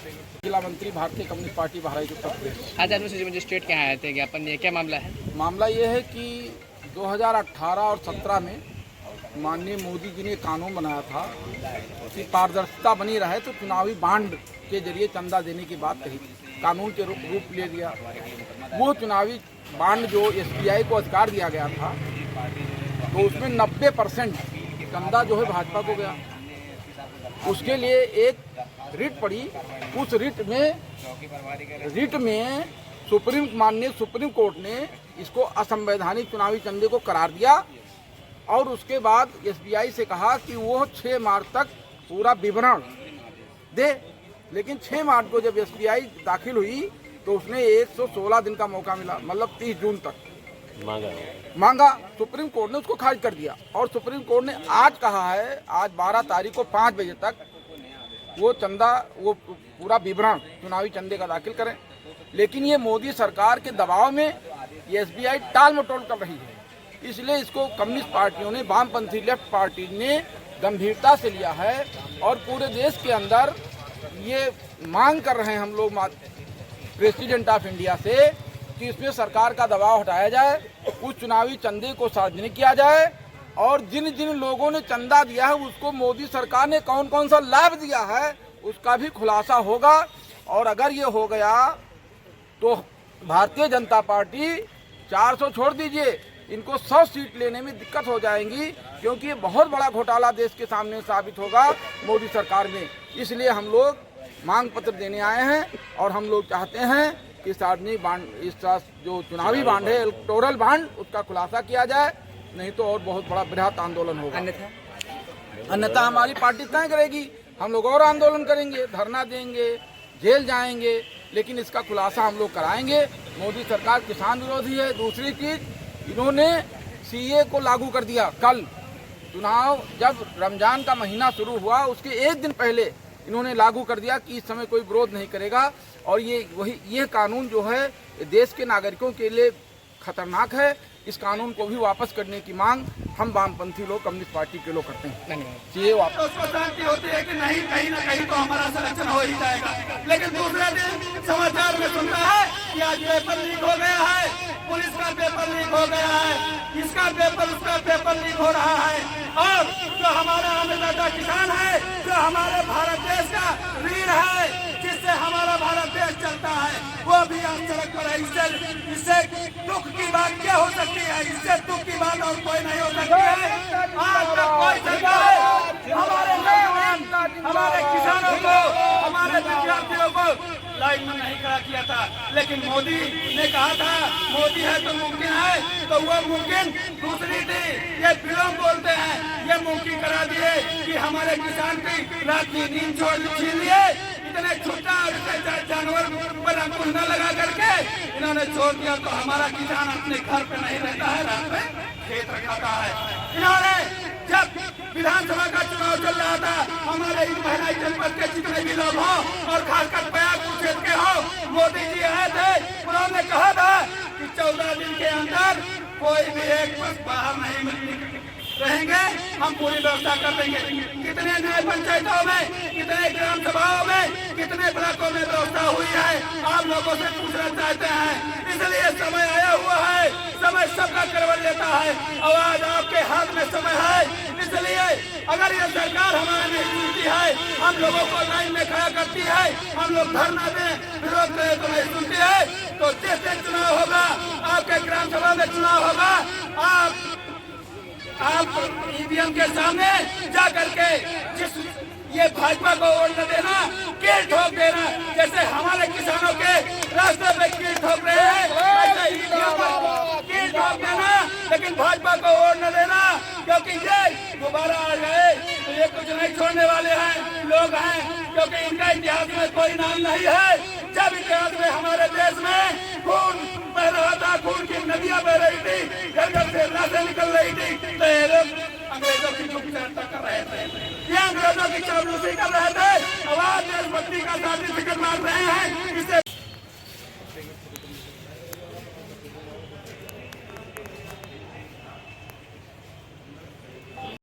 जिला मंत्री भारतीय कम्युनिस्ट पार्टी बहराइच उत्तर प्रदेश। आज एडमिनिस्ट्रेटिव मजिस्ट्रेट के यहाँ आए थे ज्ञापन, ये क्या मामला है? मामला ये है कि 2018 और 17 में माननीय मोदी जी ने कानून बनाया था कि पारदर्शिता बनी रहे तो चुनावी बांड के जरिए चंदा देने की बात कही थी, कानून के रूप ले लिया। वो चुनावी बांड जो SBI को अधिकार दिया गया था तो उसमें 90% चंदा जो है भाजपा को गया। उसके लिए एक रिट पड़ी, उस रिट में माननीय सुप्रीम कोर्ट ने इसको असंवैधानिक चुनावी चंदे को करार दिया और उसके बाद SBI से कहा कि वो 6 मार्च तक पूरा विवरण दे। लेकिन 6 मार्च को जब SBI दाखिल हुई तो उसने 116 दिन का मौका मिला, मतलब 30 जून तक मांगा। सुप्रीम कोर्ट ने उसको खारिज कर दिया और सुप्रीम कोर्ट ने आज कहा है, आज 12 तारीख को 5 बजे तक वो चंदा, वो पूरा विवरण चुनावी चंदे का दाखिल करें। लेकिन ये मोदी सरकार के दबाव में ये SBI टाल मटोल कर रही है, इसलिए इसको कम्युनिस्ट पार्टियों ने, वामपंथी लेफ्ट पार्टी ने गंभीरता से लिया है और पूरे देश के अंदर ये मांग कर रहे हैं हम लोग प्रेसिडेंट ऑफ इंडिया से कि इसमें सरकार का दबाव हटाया जाए, उस चुनावी चंदे को सार्वजनिक किया जाए और जिन जिन लोगों ने चंदा दिया है उसको मोदी सरकार ने कौन कौन सा लाभ दिया है उसका भी खुलासा होगा। और अगर ये हो गया तो भारतीय जनता पार्टी 400 छोड़ दीजिए, इनको 100 सीट लेने में दिक्कत हो जाएंगी, क्योंकि ये बहुत बड़ा घोटाला देश के सामने साबित होगा मोदी सरकार में। इसलिए हम लोग मांग पत्र देने आए हैं और हम लोग चाहते हैं कि सार्वजनिक बांड, इस जो चुनावी बांड है, इलेक्टोरल बांड, उसका खुलासा किया जाए, नहीं तो और बहुत बड़ा बृहत आंदोलन होगा। अन्यथा हमारी पार्टी तय करेगी, हम लोग और आंदोलन करेंगे, धरना देंगे, जेल जाएंगे, लेकिन इसका खुलासा हम लोग कराएंगे। मोदी सरकार किसान विरोधी है। दूसरी चीज, इन्होंने CA को लागू कर दिया। कल चुनाव, जब रमजान का महीना शुरू हुआ उसके एक दिन पहले इन्होंने लागू कर दिया कि इस समय कोई विरोध नहीं करेगा और ये कानून जो है देश के नागरिकों के लिए खतरनाक है। इस कानून को भी वापस करने की मांग हम वामपंथी लोग, कम्युनिस्ट पार्टी के लोग करते हैं। ये वापस उसको शांति होती है कि नहीं, कहीं ना कहीं तो हमारा सिलेक्शन हो ही जाएगा। लेकिन दूसरे दिन समाचार में सुनता है कि आज पेपर लीक हो गया है, पुलिस का पेपर लीक हो गया है, इसका पेपर उसका पेपर लीक हो रहा है। और जो हमारा अन्नदाता किसान है, जो हमारे भारत देश का रीढ़ है, जिससे हमारा भारत देश चलता है, वो भी आज सड़क पर है। इससे दुख की बात क्या हो सकती है? इससे दुख की बात और कोई नहीं हो सकती है। आज तक कोई सरकार हमारे नौजवान, हमारे किसानों को, हमारे विद्यार्थियों को लाइन में नहीं खड़ा किया था। लेकिन मोदी ने कहा था, मोदी है तो मुमकिन है, तो वो मुमकिन दूसरी थी। ये फिल्म बोलते हैं, ये मुमकिन करा दिए कि हमारे किसान की रात की नींद छीन लिए। इतने छोटा जानवर पर अंकुश न लगा करके इन्होंने छोड़ दिया, तो हमारा किसान अपने घर पे नहीं रहता है, रात में खेत रखाता है। इन्होंने जब विधानसभा का चुनाव चल रहा था, हमारे इस बहराइच जनपद के जितने भी लोग हों और खासकर बयाकपुर क्षेत्र के हो, मोदी जी आए थे, उन्होंने कहा था कि 14 दिन के अंदर कोई भी एक बस बाहर नहीं रहेंगे, हम पूरी व्यवस्था कर देंगे। कितने नए पंचायतों में, कितने ग्राम सभाओं में, कितने ब्लॉकों में व्यवस्था हुई है, आप लोगों से पूछना चाहते हैं। इसलिए समय आया हुआ है, समय सबका करवट लेता है, आवाज आपके हाथ में समय है। इसलिए अगर ये सरकार हमारे नहीं सुनती है, हम लोगों को लाइन में खड़ा करती है, हम लोग धरना दें, विरोध करें तो नहीं सुनती है, तो जिस दिन चुनाव होगा, आपके ग्राम सभा में चुनाव होगा, आप EVM के सामने जा करके जिस ये भाजपा को वोट न देना, कील ठोक देना, जैसे हमारे किसानों के रास्ते पे कील ठोक रहे हैं, ऐसे EVM पर कील ठोक देना, लेकिन भाजपा को वोट न देना, क्योंकि ये दोबारा आ गए तो ये कुछ नहीं छोड़ने वाले हैं लोग हैं, क्योंकि इनका इतिहास में कोई नाम नहीं है। जब इतिहास में हमारे देश में खून बह रहा था, खून की नदियां बह रही थी, घर घर से लाशें निकल रही थी, तो ये लोग अंग्रेजों की चुपचाता कर रहे थे, ये अंग्रेजों की चापलूसी कर रहे थे, आवाज देशभक्ति का सर्टिफिकेट मांग रहे हैं। इससे